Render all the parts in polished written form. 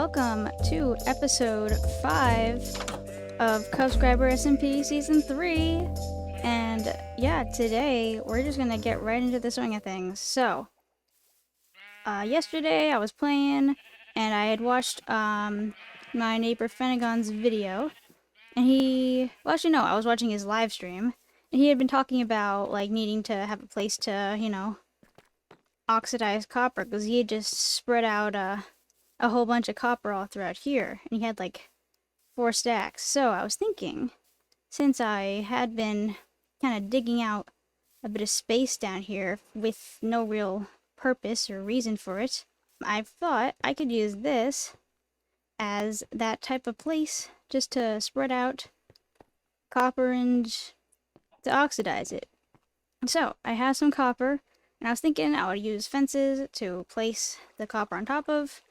welcome to episode 5 of Cubscriber SMP Season 3. And yeah, today we're just gonna get right into the swing of things. So, yesterday I was playing and I had watched my neighbor Fenegon's video. And well, actually, no, I was watching his live stream. And he had been talking about like needing to have a place to, oxidize copper because he had just spread out a whole bunch of copper all throughout here, and he had like 4 stacks. So I was thinking, since I had been kind of digging out a bit of space down here with no real purpose or reason for it, I thought I could use this as that type of place just to spread out copper and to oxidize it. So I have some copper, and I was thinking I would use fences to place the copper on top of,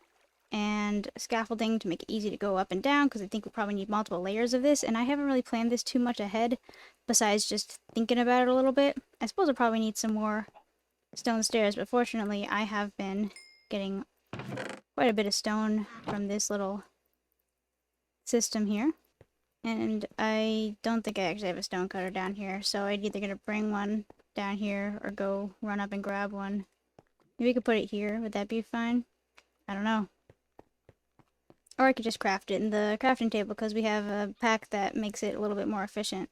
and scaffolding to make it easy to go up and down, because I think we'll probably need multiple layers of this, and I haven't really planned this too much ahead, besides just thinking about it a little bit. I suppose I'll probably need some more stone stairs, but fortunately I have been getting quite a bit of stone from this little system here, and I don't think I actually have a stone cutter down here, so I'm either going to bring one down here or go run up and grab one. Maybe we could put it here. Would that be fine? I don't know. Or I could just craft it in the crafting table because we have a pack that makes it a little bit more efficient.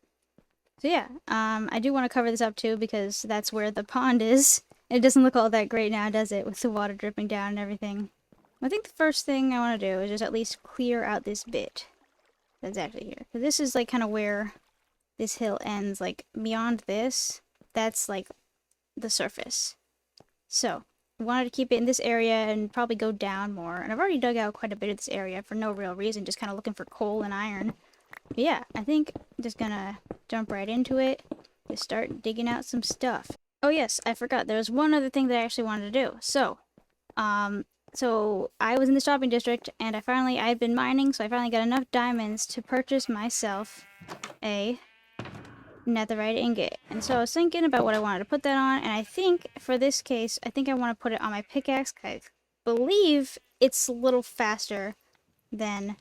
So yeah, I do want to cover this up too because that's where the pond is. It doesn't look all that great now, does it? With the water dripping down and everything. I think the first thing I want to do is just at least clear out this bit that's actually here. Because this is like kind of where this hill ends. Like beyond this, that's like the surface. So I wanted to keep it in this area and probably go down more. And I've already dug out quite a bit of this area for no real reason, just kind of looking for coal and iron. But yeah, I think I'm just gonna jump right into it. Just start digging out some stuff. Oh yes, I forgot. There was one other thing that I actually wanted to do. So I was in the shopping district and I'd been mining, so I finally got enough diamonds to purchase myself a netherite ingot. And so I was thinking about what I wanted to put that on, and I think for this case, I think I want to put it on my pickaxe. I believe it's a little faster than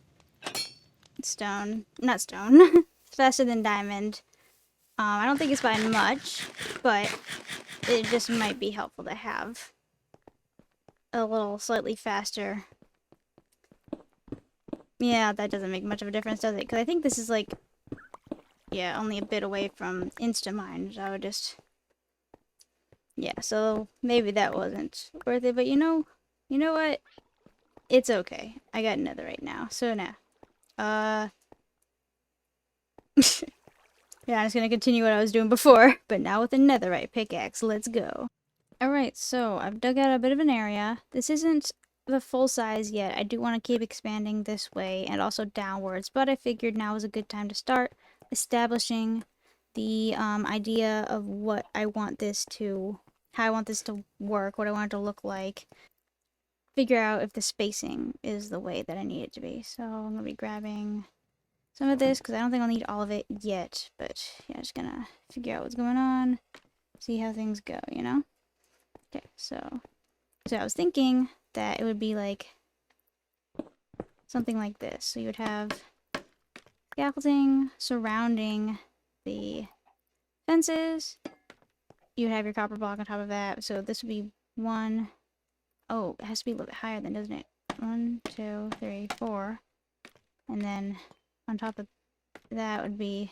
not stone, faster than diamond. I don't think it's by much, but it just might be helpful to have a little slightly faster. Yeah, that doesn't make much of a difference, does it? Because I think this is like, yeah, only a bit away from Instamine, so I would just... Yeah, so maybe that wasn't worth it, but you know what? It's okay. I got netherite now, so now. Yeah, I'm just gonna continue what I was doing before, but now with a netherite pickaxe. Let's go. Alright, so I've dug out a bit of an area. This isn't the full size yet. I do want to keep expanding this way and also downwards, but I figured now is a good time to start establishing the idea of what I want this to, how I want this to work, what I want it to look like. Figure out if the spacing is the way that I need it to be. So I'm gonna be grabbing some of this because I don't think I'll need all of it yet, but yeah, just gonna figure out what's going on, see how things go, you know? Okay, so I was thinking that it would be like something like this. So you would have scaffolding surrounding the fences. You would have your copper block on top of that. So this would be one. Oh, it has to be a little bit higher then, doesn't it? 1, 2, 3, 4. And then on top of that would be...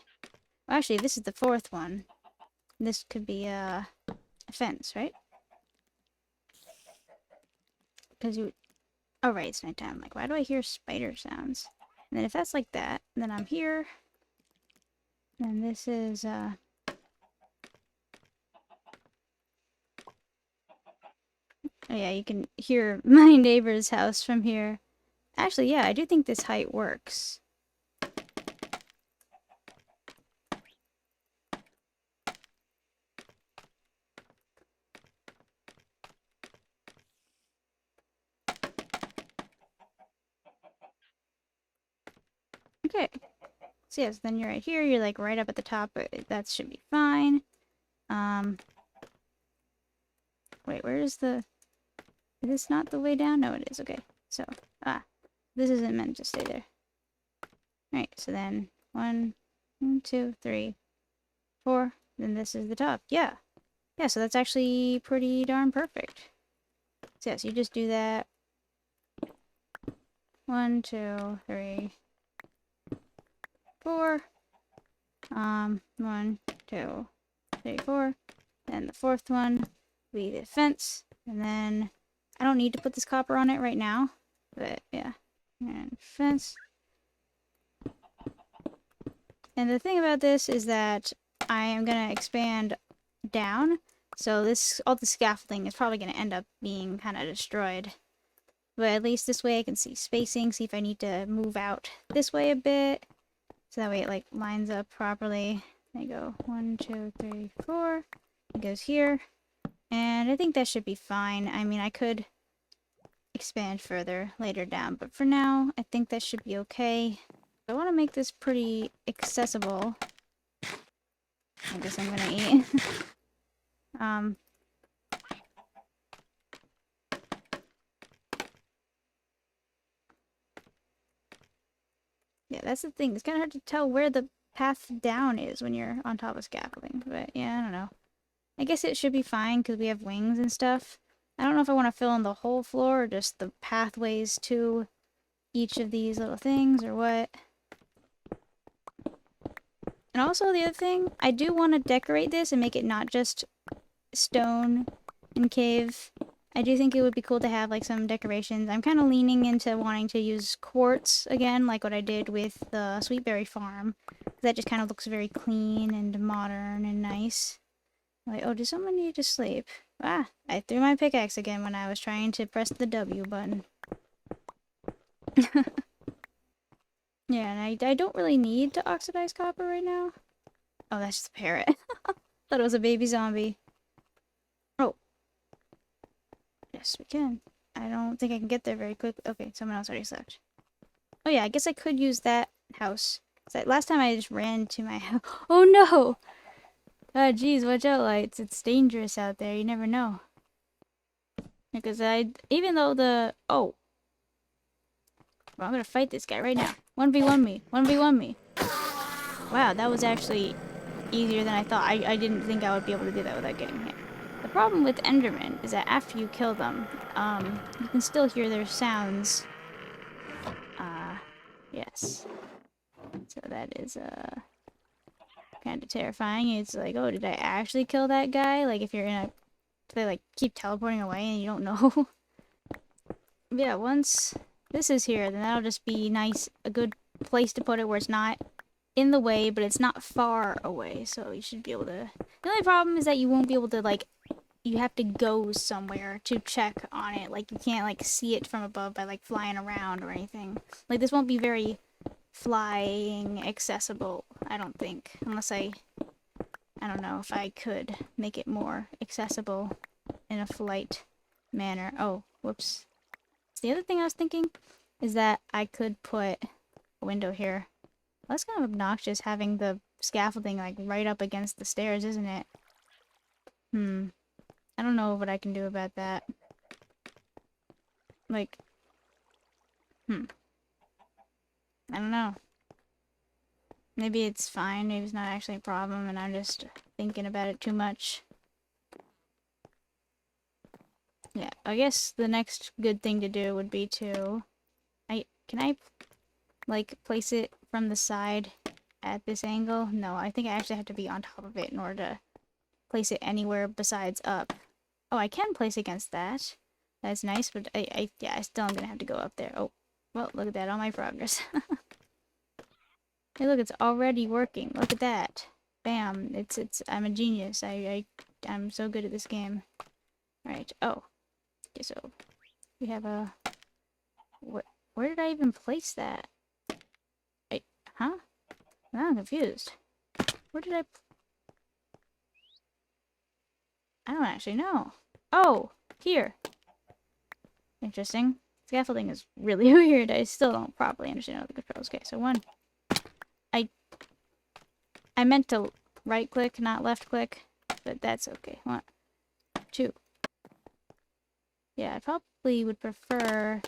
Well, actually, this is the 4th one. This could be a fence, right? Because you... Oh, right, it's nighttime. Like, why do I hear spider sounds? And then if that's like that, then I'm here. Then this is, Oh yeah, you can hear my neighbor's house from here. Actually, yeah, I do think this height works. Okay. So yes, then you're right here, you're like right up at the top, but that should be fine. Wait, where is the... Is this not the way down? No, it is. Okay. So, This isn't meant to stay there. Alright, so then 1, 2, 3, 4. Then this is the top. Yeah. Yeah, so that's actually pretty darn perfect. So yes, you just do that. 1, 2, 3, 4. 1, 2, 3, 4. Then the fourth one will be the fence. And then I don't need to put this copper on it right now. But yeah. And fence. And the thing about this is that I am going to expand down. So this, all the scaffolding is probably going to end up being kind of destroyed. But at least this way I can see spacing, see if I need to move out this way a bit. So that way it like lines up properly. I go 1, 2, 3, 4. It goes here. And I think that should be fine. I mean, I could expand further later down, but for now, I think that should be okay. I want to make this pretty accessible. I guess I'm gonna eat. Yeah, that's the thing. It's kind of hard to tell where the path down is when you're on top of scaffolding, but yeah, I don't know. I guess it should be fine because we have wings and stuff. I don't know if I want to fill in the whole floor or just the pathways to each of these little things or what. And also the other thing, I do want to decorate this and make it not just stone and cave. I do think it would be cool to have like some decorations. I'm kind of leaning into wanting to use quartz again, like what I did with the Sweetberry farm. That just kind of looks very clean and modern and nice. Like, oh, does someone need to sleep? Ah, I threw my pickaxe again when I was trying to press the W button. Yeah, and I don't really need to oxidize copper right now. Oh, that's just a parrot. Thought it was a baby zombie. Oh. Yes, we can. I don't think I can get there very quickly. Okay, someone else already slept. Oh yeah, I guess I could use that house. Last time I just ran to my house. Oh no! Oh geez, watch out, lights. It's dangerous out there. You never know. Because even though oh. Well, I'm gonna fight this guy right now. 1v1 me. 1v1 me. Wow, that was actually easier than I thought. I didn't think I would be able to do that without getting hit. The problem with Endermen is that after you kill them, you can still hear their sounds. Yes. So that is, kind of terrifying. It's like, oh, did I actually kill that guy? Like, if you're in a... They, like, keep teleporting away and you don't know. Yeah, once this is here, then that'll just be nice, a good place to put it where it's not in the way, but it's not far away, so you should be able to... The only problem is that you won't be able to, like, you have to go somewhere to check on it. Like, you can't, like, see it from above by, like, flying around or anything. Like, this won't be very flying accessible, I don't think. Unless I don't know if I could make it more accessible in a flight manner. Oh, whoops. The other thing I was thinking is that I could put a window here. Well, that's kind of obnoxious having the scaffolding, like, right up against the stairs, isn't it? I don't know what I can do about that. Like, I don't know. Maybe it's fine, maybe it's not actually a problem, and I'm just thinking about it too much. Yeah, I guess the next good thing to do would be to... Can I, like, place it from the side at this angle? No, I think I actually have to be on top of it in order to place it anywhere besides up. Oh, I can place against that. That's nice, but yeah, I still am gonna have to go up there. Oh, well, look at that, all my progress. Hey, look, it's already working. Look at that. Bam. I'm a genius. I'm so good at this game. Alright, oh. Okay, so we have a... Where did I even place that? Huh? Now I'm confused. Where did I don't actually know. Oh, here. Interesting. Scaffolding is really weird. I still don't properly understand all the controls. Okay, so one. I meant to right click, not left click, but that's okay. 1, 2. Yeah, I probably would prefer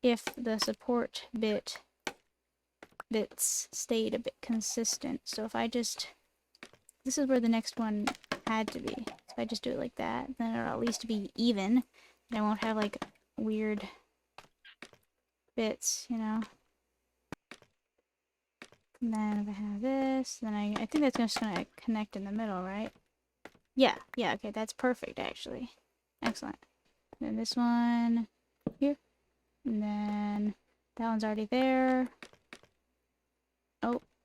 if the support bits stayed a bit consistent. So if I just, this is where the next one had to be. If I just do it like that, then it'll at least be even. And I won't have like weird bits, you know. And then if I have this, then I think that's just gonna connect in the middle, right? Yeah, okay, that's perfect actually. Excellent. Then this one here. And then that one's already there.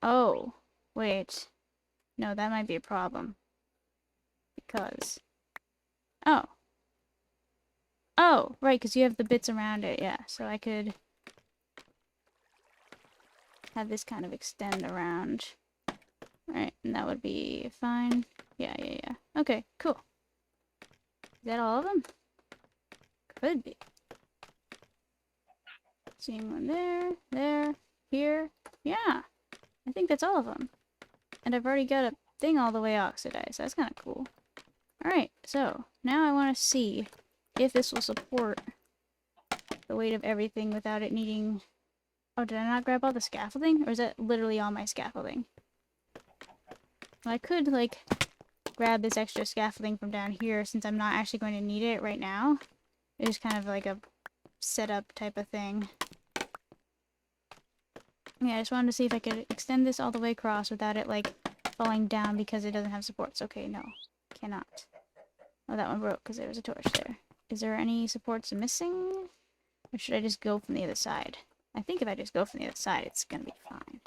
Oh, wait. No, that might be a problem. Because... Oh, right, because you have the bits around it, yeah. So I could have this kind of extend around. Right, and that would be fine. Yeah. Okay, cool. Is that all of them? Could be. Seeing one there, here. Yeah, I think that's all of them. And I've already got a thing all the way oxidized. That's kind of cool. Alright, so now I want to see if this will support the weight of everything without it needing... Oh, did I not grab all the scaffolding? Or is that literally all my scaffolding? Well, I could, like, grab this extra scaffolding from down here since I'm not actually going to need it right now. It was kind of like a setup type of thing. Yeah, I just wanted to see if I could extend this all the way across without it, like, falling down because it doesn't have supports. Okay, no. Cannot. Oh, that one broke because there was a torch there. Is there any supports missing? Or should I just go from the other side? I think if I just go from the other side, it's gonna be fine.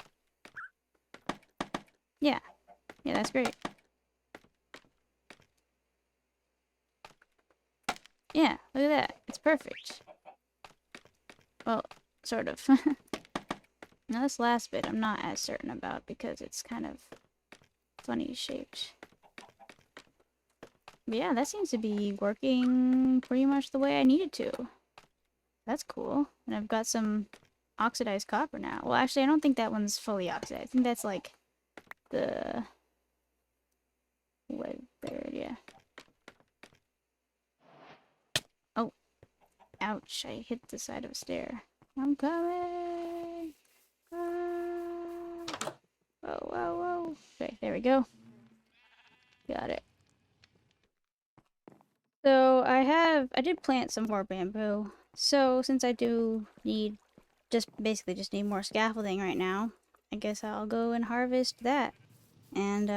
Yeah. Yeah, that's great. Yeah, look at that. It's perfect. Well, sort of. Now this last bit I'm not as certain about because it's kind of funny shaped. But yeah, that seems to be working pretty much the way I need it to. That's cool. And I've got some oxidized copper now. Well, actually, I don't think that one's fully oxidized. I think that's like the... What, there, yeah. Oh. Ouch, I hit the side of a stair. I'm coming! Ah. Whoa. Okay, there we go. Got it. So I did plant some more bamboo. So since I do need, basically just need more scaffolding right now, I guess I'll go and harvest that. And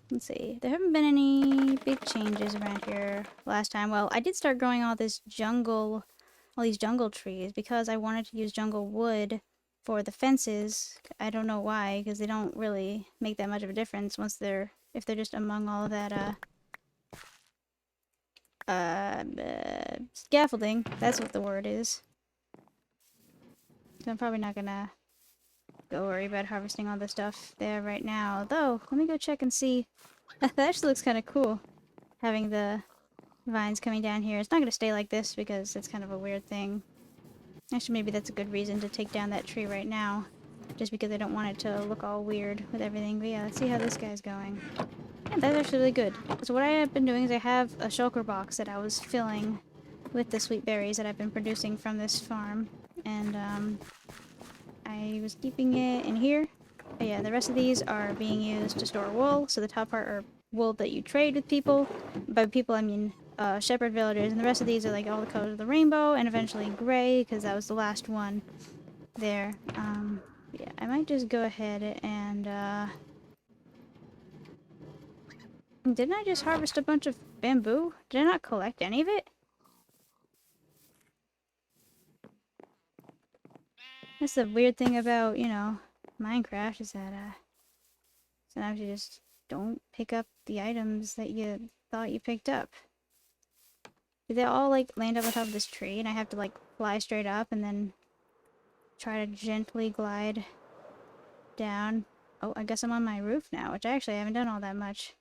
let's see, there haven't been any big changes around here last time. Well, I did start growing all these jungle trees because I wanted to use jungle wood for the fences. I don't know why, because they don't really make that much of a difference if they're just among all of that scaffolding. That's what the word is. So I'm probably not gonna go worry about harvesting all the stuff there right now. Though, let me go check and see. That actually looks kind of cool, having the vines coming down here. It's not gonna stay like this because it's kind of a weird thing. Actually, maybe that's a good reason to take down that tree right now. Just because I don't want it to look all weird with everything. But yeah, let's see how this guy's going. Yeah, that's actually really good. So what I have been doing is I have a shulker box that I was filling with the sweet berries that I've been producing from this farm. And I was keeping it in here. But yeah, the rest of these are being used to store wool. So the top part are wool that you trade with people. By people, I mean shepherd villagers. And the rest of these are like all the colors of the rainbow and eventually gray because that was the last one there. Yeah, I might just go ahead and didn't I just harvest a bunch of bamboo? Did I not collect any of it? That's the weird thing about, you know, Minecraft is that sometimes you just don't pick up the items that you thought you picked up. Did they all like land up on top of this tree and I have to like fly straight up and then try to gently glide down? Oh, I guess I'm on my roof now, which I actually haven't done all that much.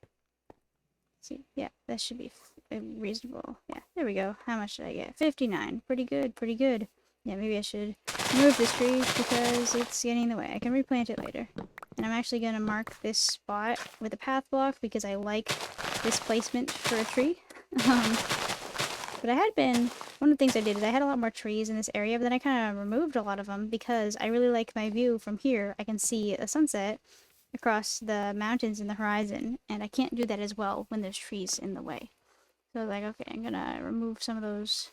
See, yeah, that should be reasonable. Yeah, there we go. How much did I get? 59. Pretty good, pretty good. Yeah, maybe I should remove this tree because it's getting in the way. I can replant it later. And I'm actually going to mark this spot with a path block because I like this placement for a tree. But one of the things I did is I had a lot more trees in this area, but then I kind of removed a lot of them because I really like my view from here. I can see a sunset across the mountains in the horizon, and I can't do that as well when there's trees in the way. So I was like, okay, I'm gonna remove some of those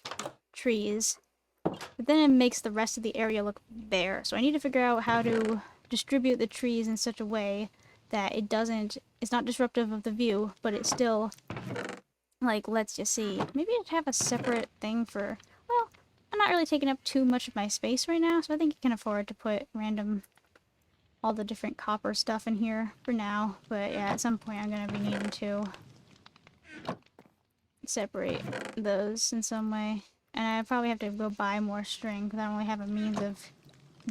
trees. But then it makes the rest of the area look bare. So I need to figure out how to distribute the trees in such a way that it's not disruptive of the view, but it still, like, lets you see. Maybe I'd have a separate thing for, well, I'm not really taking up too much of my space right now, so I think I can afford to put all the different copper stuff in here for now. But yeah, at some point I'm gonna be needing to separate those in some way. And I probably have to go buy more string because I don't really have a means of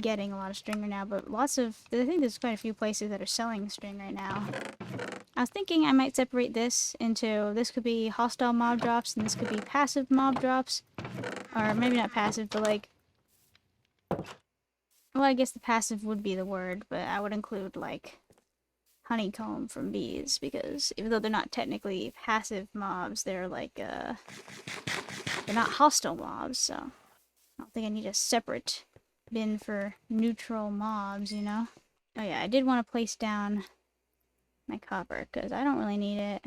getting a lot of string right now. But I think there's quite a few places that are selling string right now. I was thinking I might separate this could be hostile mob drops and this could be passive mob drops. Or maybe not passive, but like, well, I guess the passive would be the word, but I would include like honeycomb from bees, because even though they're not technically passive mobs, they're like, they're not hostile mobs, so I don't think I need a separate bin for neutral mobs, you know? Oh yeah, I did want to place down my copper, because I don't really need it.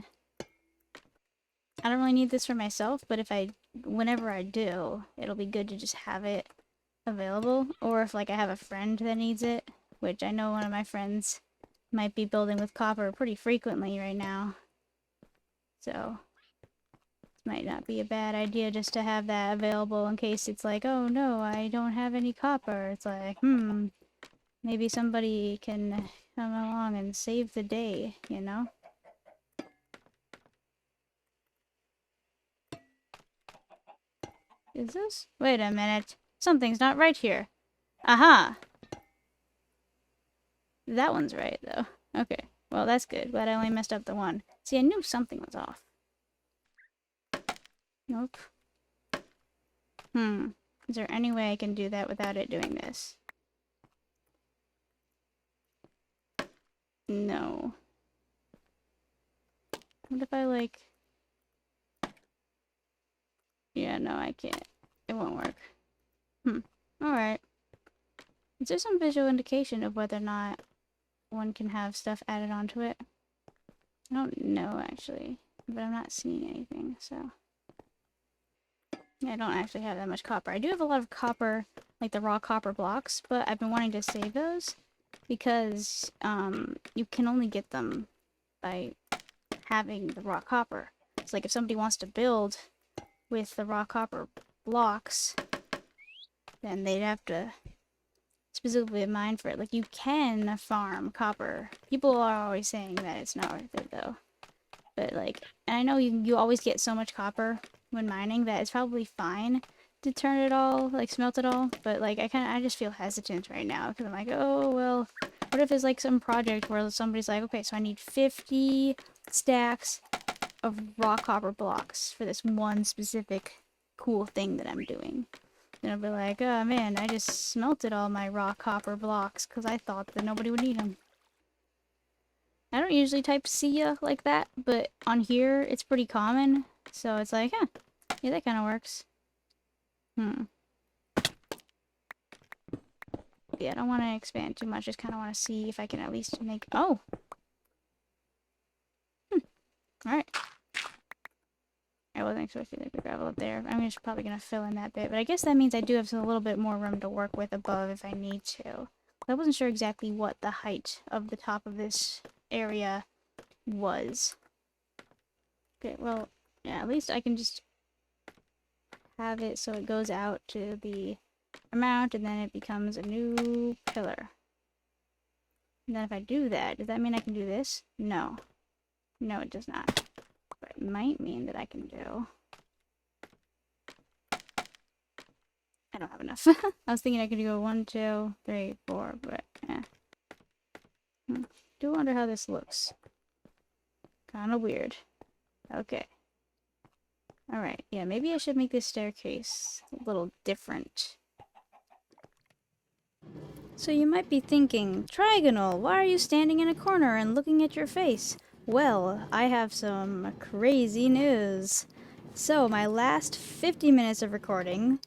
I don't really need this for myself, but whenever I do, it'll be good to just have it available. Or if like I have a friend that needs it, which I know one of my friends might be building with copper pretty frequently right now. So it might not be a bad idea just to have that available in case it's like, oh no, I don't have any copper. It's like, maybe somebody can come along and save the day, you know? Is this? Wait a minute. Something's not right here. Aha! That one's right, though. Okay. Well, that's good. Glad I only messed up the one. See, I knew something was off. Nope. Is there any way I can do that without it doing this? No. What if I, like... Yeah, no, I can't. It won't work. Alright. Is there some visual indication of whether or not one can have stuff added onto it? I don't know, actually. But I'm not seeing anything, so... I don't actually have that much copper. I do have a lot of copper, like the raw copper blocks, but I've been wanting to save those because you can only get them by having the raw copper. It's like if somebody wants to build with the raw copper blocks, then they'd have to specifically mine for it. Like, you can farm copper. People are always saying that it's not worth it, though. But, like, and I know you always get so much copper when mining that it's probably fine to turn it all, like, smelt it all. But, like, I just feel hesitant right now, because I'm like, oh, well, what if it's, like, some project where somebody's like, okay, so I need 50 stacks of raw copper blocks for this one specific cool thing that I'm doing. And I'll be like, oh, man, I just smelted all my raw copper blocks because I thought that nobody would need them. I don't usually type see ya like that, but on here it's pretty common. So it's like, yeah, that kind of works. Yeah, I don't want to expand too much. Just kind of want to see if I can at least make... Oh! Alright. I wasn't expecting the gravel up there. I'm just probably going to fill in that bit. But I guess that means I do have a little bit more room to work with above if I need to. I wasn't sure exactly what the height of the top of this area was. Okay, well, yeah, at least I can just have it so it goes out to the amount and then it becomes a new pillar. And then if I do that, does that mean I can do this? No. No, it does not. But it might mean that I can do... I don't have enough. I was thinking I could go 1, 2, 3, 4, but yeah. Do wonder how this looks. Kinda weird. Okay. Alright, yeah, maybe I should make this staircase a little different. So you might be thinking, Trigonal, why are you standing in a corner and looking at your face? Well, I have some crazy news. So my last 50 minutes of recording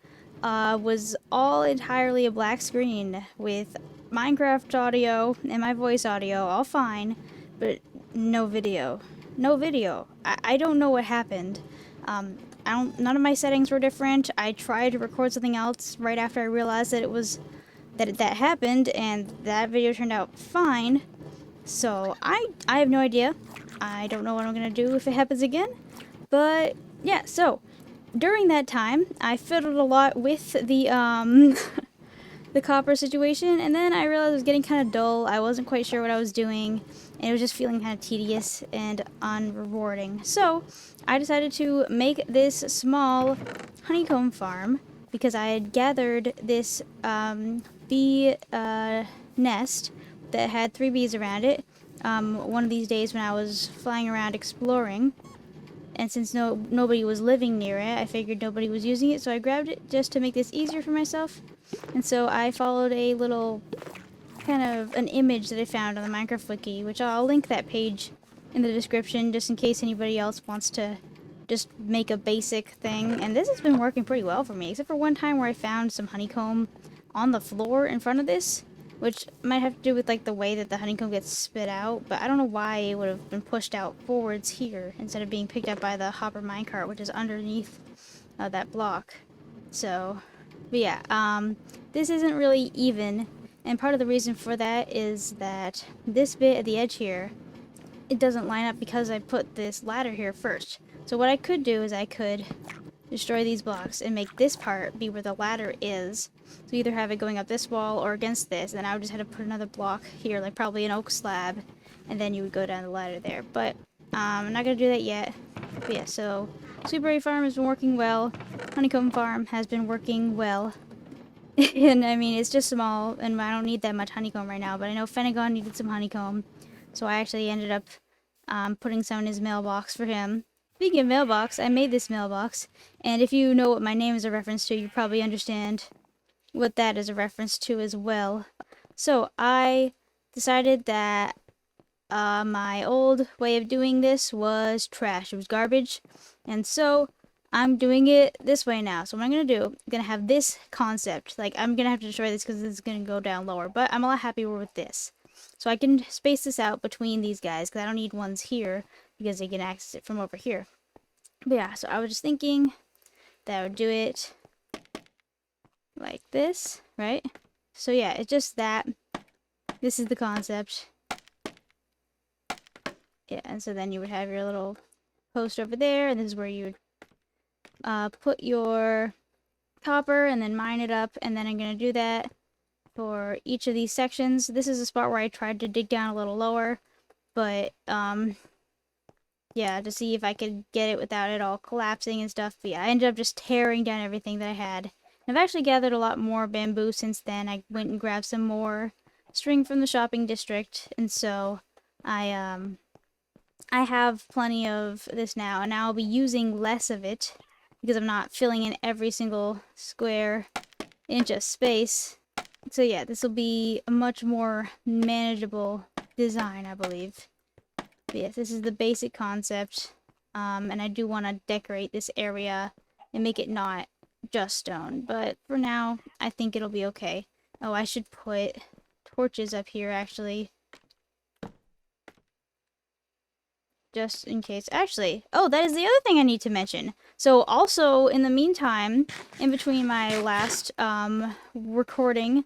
was all entirely a black screen with Minecraft audio and my voice audio all fine, but no video. No video. I don't know what happened. None of my settings were different. I tried to record something else right after I realized that that happened, and that video turned out fine. So I have no idea. I don't know what I'm gonna do if it happens again. But yeah, so during that time, I fiddled a lot with the the copper situation, and then I realized it was getting kind of dull. I wasn't quite sure what I was doing, and it was just feeling kind of tedious and unrewarding. So I decided to make this small honeycomb farm because I had gathered this bee nest that had 3 bees around it. One of these days when I was flying around exploring, and since nobody was living near it, I figured nobody was using it, so I grabbed it just to make this easier for myself. And so I followed a little kind of an image that I found on the Minecraft wiki, which I'll link that page in the description just in case anybody else wants to just make a basic thing. And this has been working pretty well for me, except for one time where I found some honeycomb on the floor in front of this, which might have to do with like the way that the honeycomb gets spit out, but I don't know why it would have been pushed out forwards here instead of being picked up by the hopper minecart, which is underneath that block. So, but yeah, this isn't really even, and part of the reason for that is that this bit at the edge here, it doesn't line up because I put this ladder here first. So what I could do is I could destroy these blocks and make this part be where the ladder is. So either have it going up this wall or against this, and then I would just have to put another block here, like probably an oak slab, and then you would go down the ladder there. But I'm not going to do that yet. But yeah, so Sweetberry Farm has been working well. Honeycomb Farm has been working well. And I mean, it's just small, and I don't need that much honeycomb right now, but I know Fenegon needed some honeycomb. So I actually ended up putting some in his mailbox for him. Speaking of mailbox, I made this mailbox, and if you know what my name is a reference to, you probably understand what that is a reference to as well. So I decided that my old way of doing this was trash. It was garbage, and so I'm doing it this way now. So what I'm going to do, I'm going to have this concept. Like, I'm going to have to destroy this because this is going to go down lower, but I'm a lot happier with this. So I can space this out between these guys because I don't need ones here because they can access it from over here. But yeah, so I was just thinking that I would do it like this, right? So yeah, it's just that. This is the concept. Yeah, and so then you would have your little post over there, and this is where you would put your copper and then mine it up, and then I'm going to do that for each of these sections. This is a spot where I tried to dig down a little lower, but yeah, to see if I could get it without it all collapsing and stuff. But yeah, I ended up just tearing down everything that I had. I've actually gathered a lot more bamboo since then. I went and grabbed some more string from the shopping district, and so I have plenty of this now, and now I'll be using less of it because I'm not filling in every single square inch of space. So yeah, this will be a much more manageable design, I believe. But yes, this is the basic concept, and I do want to decorate this area and make it not just stone, but for now, I think it'll be okay. Oh, I should put torches up here, actually. Just in case. Actually, oh, that is the other thing I need to mention. So also, in the meantime, in between my last recording,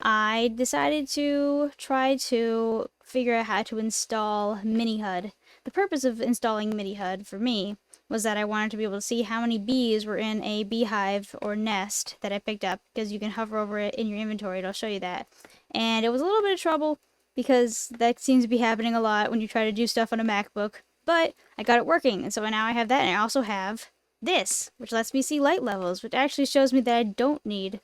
I decided to try to figure out how to install MiniHUD. The purpose of installing MiniHUD for me was that I wanted to be able to see how many bees were in a beehive or nest that I picked up, because you can hover over it in your inventory. It'll show you that. And it was a little bit of trouble because that seems to be happening a lot when you try to do stuff on a MacBook. But I got it working, and so now I have that, and I also have this, which lets me see light levels, which actually shows me that I don't need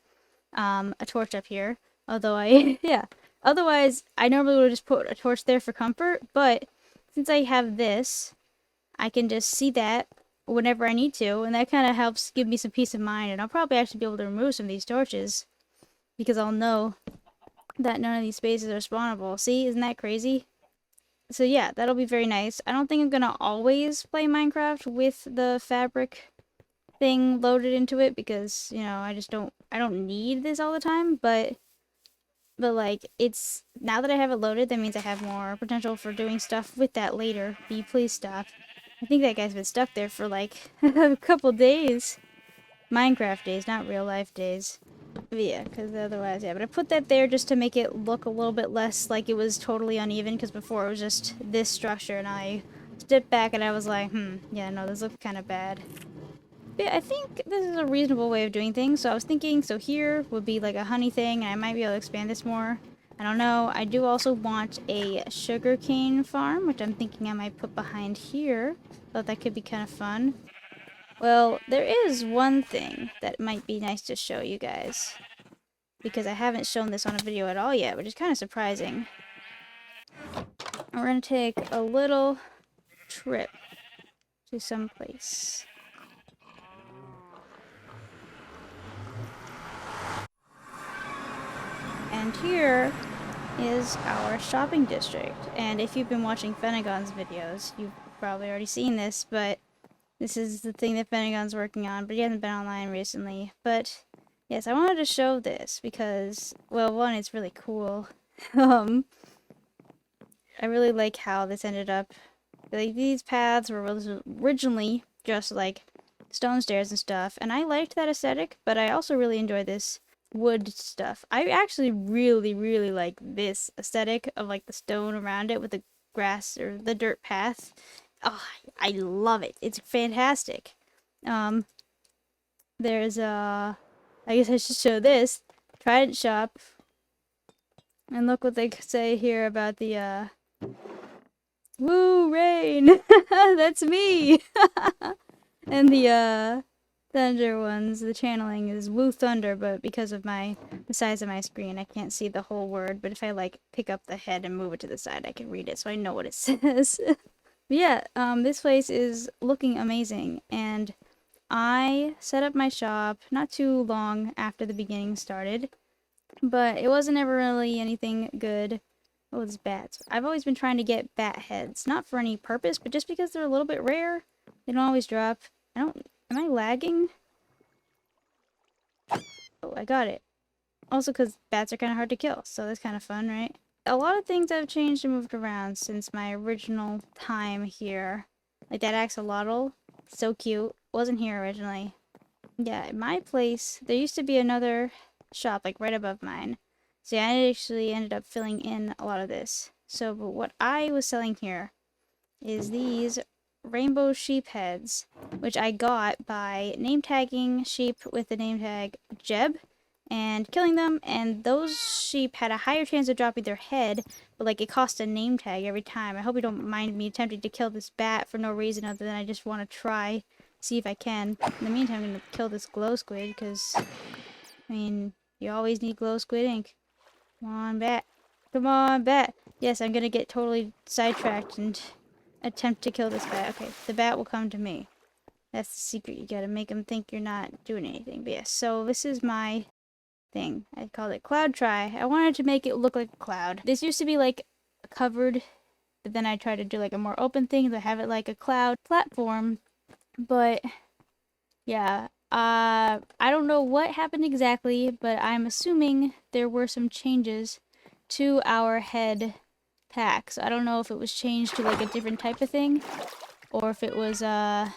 a torch up here. Although yeah. Otherwise, I normally would just put a torch there for comfort, but since I have this, I can just see that whenever I need to, and that kind of helps give me some peace of mind, and I'll probably actually be able to remove some of these torches, because I'll know that none of these spaces are spawnable. See, isn't that crazy? So yeah, that'll be very nice. I don't think I'm gonna always play Minecraft with the fabric thing loaded into it because, you know, I don't need this all the time, but like, it's, now that I have it loaded, that means I have more potential for doing stuff with that later. Please stop. I think that guy's been stuck there for like a couple days. Minecraft days, not real life days. But yeah, because otherwise, yeah. But I put that there just to make it look a little bit less like it was totally uneven, because before it was just this structure, and I stepped back and I was like, yeah, no, this looks kind of bad. But yeah, I think this is a reasonable way of doing things. So I was thinking, so here would be like a honey thing, and I might be able to expand this more. I don't know. I do also want a sugarcane farm, which I'm thinking I might put behind here. Thought that could be kind of fun. Well, there is one thing that might be nice to show you guys, because I haven't shown this on a video at all yet, which is kind of surprising. We're going to take a little trip to someplace. And here is our shopping district. And if you've been watching Fenegon's videos, you've probably already seen this, but this is the thing that Fenegon's working on, but he hasn't been online recently. But yes, I wanted to show this because, well, one, it's really cool. I really like how this ended up. Like, these paths were originally just like stone stairs and stuff, and I liked that aesthetic, but I also really enjoy this wood stuff. I actually really like this aesthetic of like the stone around it with the grass or the dirt path. Oh, I love it. It's fantastic. There's I guess I should show this Trident shop, and look what they say here about the woo rain. That's me. And the thunder ones, the channeling is woo thunder, but because of the size of my screen, I can't see the whole word. But if I like pick up the head and move it to the side, I can read it, so I know what it says. But yeah, this place is looking amazing, and I set up my shop not too long after the beginning started, but it wasn't ever really anything good. Oh, it's bats. I've always been trying to get bat heads, not for any purpose, but just because they're a little bit rare. They don't always drop. Am I lagging? Oh, I got it. Also because bats are kind of hard to kill, so that's kind of fun, right? A lot of things have changed and moved around since my original time here. Like that axolotl, so cute. Wasn't here originally. Yeah, at my place, there used to be another shop, like right above mine. So yeah, I actually ended up filling in a lot of this. So, but what I was selling here is these rainbow sheep heads, which I got by name tagging sheep with the name tag Jeb and killing them, and those sheep had a higher chance of dropping their head, but like it cost a name tag every time. I hope you don't mind me attempting to kill this bat for no reason other than I just want to try, see if I can. In the meantime, I'm gonna kill this glow squid, because, I mean, you always need glow squid ink. Come on, bat. Come on, bat. Yes, I'm gonna get totally sidetracked and attempt to kill this bat. Okay, the bat will come to me. That's the secret. You gotta make them think you're not doing anything. But yes, so this is my thing. I called it Cloud Try. I wanted to make it look like a cloud. This used to be like covered, but then I tried to do like a more open thing to have it like a cloud platform. But yeah, I don't know what happened exactly, but I'm assuming there were some changes to our head pack. So I don't know if it was changed to like a different type of thing, or if it was I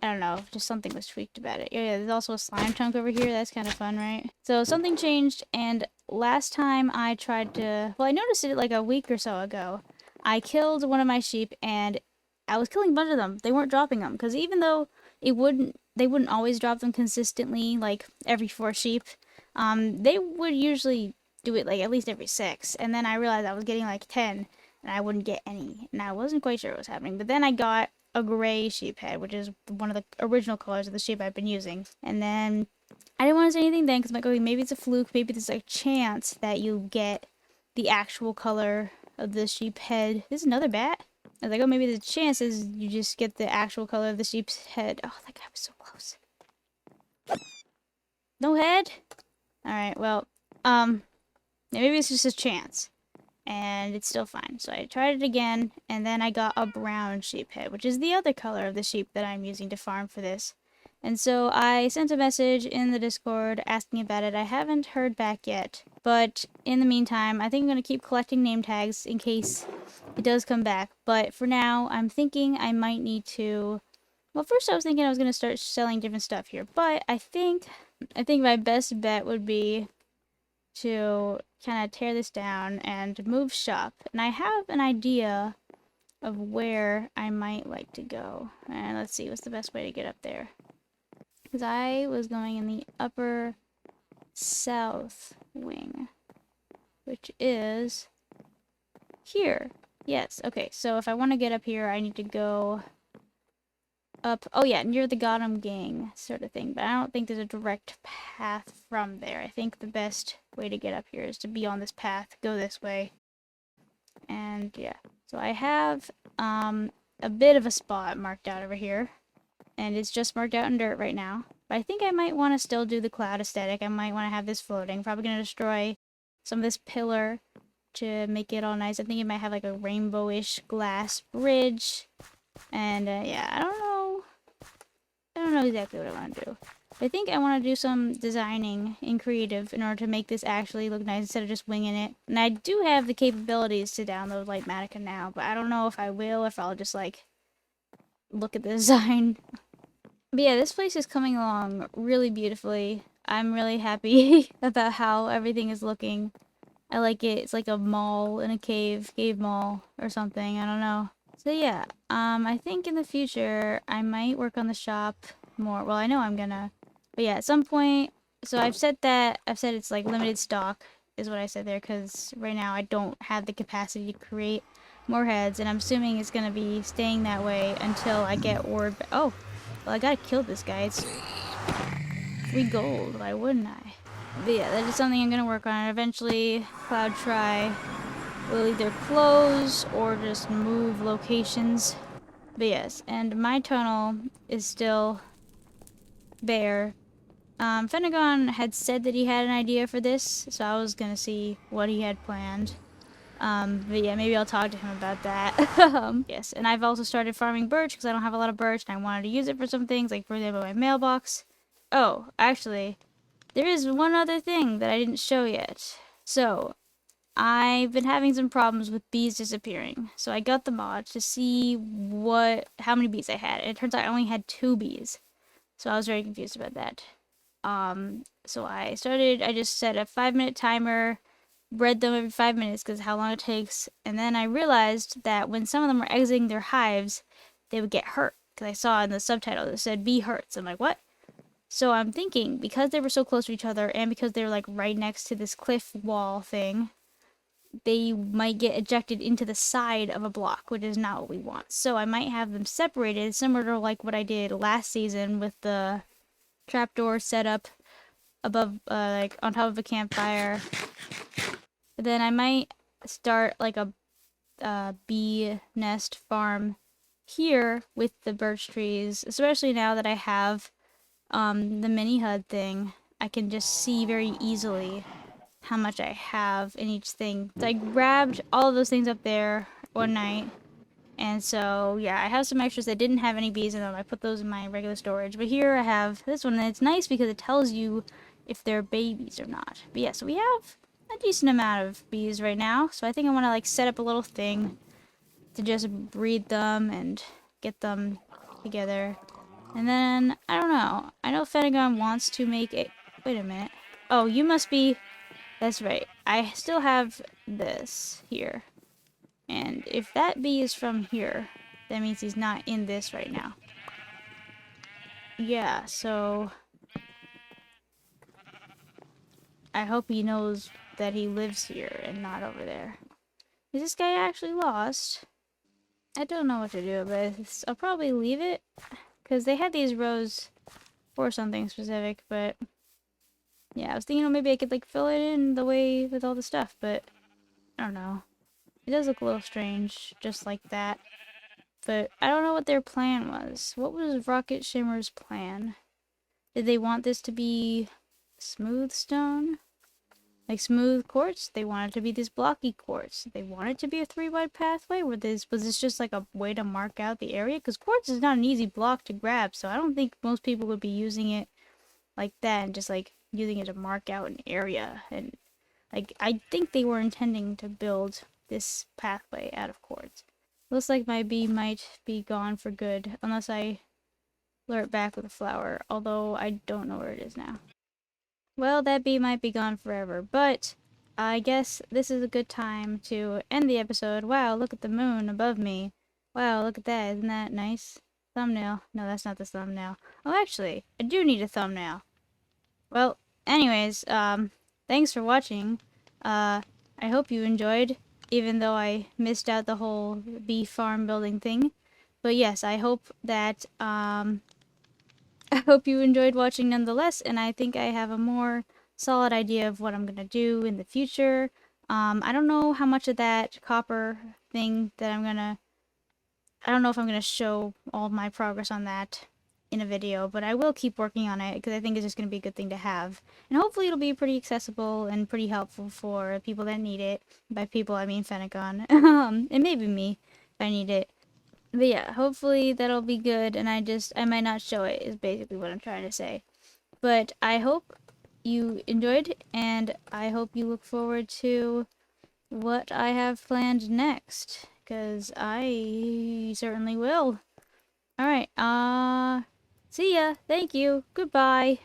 don't know, just something was tweaked about it. Yeah, there's also a slime chunk over here. That's kind of fun, right? So something changed, and last time I tried to, well, I noticed it like a week or so ago. I killed one of my sheep, and I was killing a bunch of them. They weren't dropping them, because even though they wouldn't always drop them consistently, like every 4 sheep, they would usually do it like at least every 6. And then I realized I was getting like 10, and I wouldn't get any, and I wasn't quite sure what was happening. But then I got a gray sheep head, which is one of the original colors of the sheep I've been using. And then I didn't want to say anything then, because I'm like, okay, maybe it's a fluke, maybe there's a chance that you get the actual color of the sheep head. This is another bat. I was like, oh, maybe the chances you just get the actual color of the sheep's head. Oh, that guy was so close. No head? Alright, well, maybe it's just a chance. And it's still fine. So I tried it again, and then I got a brown sheep head, which is the other color of the sheep that I'm using to farm for this. And so I sent a message in the Discord asking about it. I haven't heard back yet. But in the meantime, I think I'm going to keep collecting name tags in case it does come back. But for now, I'm thinking I might need to... Well, first I was thinking I was going to start selling different stuff here. But I think my best bet would be to kind of tear this down and move shop. And I have an idea of where I might like to go. And let's see, what's the best way to get up there? Because I was going in the upper south wing, which is here. Yes, okay, so if I want to get up here, I need to go up, oh yeah, near the Gotham Gang sort of thing, but I don't think there's a direct path from there. I think the best way to get up here is to be on this path, go this way, and yeah. So I have a bit of a spot marked out over here, and it's just marked out in dirt right now. But I think I might want to still do the cloud aesthetic. I might want to have this floating. Probably going to destroy some of this pillar to make it all nice. I think it might have like a rainbowish glass bridge. And yeah, I don't know. I don't know exactly what I want to do. But I think I want to do some designing in creative in order to make this actually look nice instead of just winging it. And I do have the capabilities to download Lightmatica now, but I don't know if I will, if I'll just like look at the design. But yeah, this place is coming along really beautifully. I'm really happy about how everything is looking. I like it. It's like a mall in a cave mall or something. I don't know. So yeah, I think in the future I might work on the shop more. Well, I know I'm gonna. But yeah, at some point. So I've said it's like limited stock is what I said there, because right now I don't have the capacity to create more heads, and I'm assuming it's gonna be staying that way until I get word. Oh. Well, I gotta kill this guy. It's 3 gold. Why wouldn't I? But yeah, that is something I'm gonna work on. Eventually, Cloud Try will either close or just move locations. But yes, and my tunnel is still bare. Fenagon had said that he had an idea for this, so I was gonna see what he had planned. But yeah, maybe I'll talk to him about that. Yes, and I've also started farming birch because I don't have a lot of birch and I wanted to use it for some things, like for example my mailbox. Oh, actually, there is one other thing that I didn't show yet. So, I've been having some problems with bees disappearing. So I got the mod to see how many bees I had, and it turns out I only had 2 bees. So I was very confused about that. So I just set a 5-minute timer, bred them every 5 minutes because how long it takes, and then I realized that when some of them were exiting their hives, they would get hurt, because I saw in the subtitle that said bee hurts. I'm like, what? So I'm thinking, because they were so close to each other, and because they were like right next to this cliff wall thing, they might get ejected into the side of a block, which is not what we want. So I might have them separated, similar to like what I did last season with the trapdoor set up above, like on top of a campfire. Then I might start like a bee nest farm here with the birch trees, especially now that I have the mini HUD thing. I can just see very easily how much I have in each thing. So I grabbed all of those things up there one night, and so yeah, I have some extras that didn't have any bees in them. I put those in my regular storage, but here I have this one, and it's nice because it tells you if they're babies or not. But yeah, so we have a decent amount of bees right now, so I think I want to like set up a little thing to just breed them and get them together. And then I don't know, I know Fenagon wants to make it. Wait a minute. Oh, you must be. That's right, I still have this here, and if that bee is from here, that means he's not in this right now. Yeah, so I hope he knows that he lives here and not over there. Is this guy actually lost? I don't know what to do, but I'll probably leave it, because they had these rows for something specific, but yeah, I was thinking maybe I could like fill it in the way with all the stuff, but I don't know. It does look a little strange, just like that. But I don't know what their plan was. What was Rocket Shimmer's plan? Did they want this to be smooth stone? like smooth quartz. They want it to be this blocky quartz. They want it to be a 3 wide pathway. Was this just like a way to mark out the area? Because quartz is not an easy block to grab, so I don't think most people would be using it like that and just like using it to mark out an area. And like I think they were intending to build this pathway out of quartz. Looks like my bee might be gone for good unless I lure it back with a flower, although I don't know where it is now. Well, that bee might be gone forever, but I guess this is a good time to end the episode. Wow, look at the moon above me. Wow, look at that. Isn't that nice? Thumbnail. No, that's not the thumbnail. Oh, actually, I do need a thumbnail. Well, anyways, thanks for watching. I hope you enjoyed, even though I missed out the whole bee farm building thing. But yes, I hope that, I hope you enjoyed watching nonetheless, and I think I have a more solid idea of what I'm gonna do in the future. I don't know how much of that copper thing that I don't know if I'm gonna show all my progress on that in a video, but I will keep working on it because I think it's just gonna be a good thing to have. And hopefully it'll be pretty accessible and pretty helpful for people that need it. By people, I mean Fennegon. And maybe me if I need it. But yeah, hopefully that'll be good, and I might not show it, is basically what I'm trying to say. But I hope you enjoyed, and I hope you look forward to what I have planned next, because I certainly will. Alright, see ya, thank you, goodbye.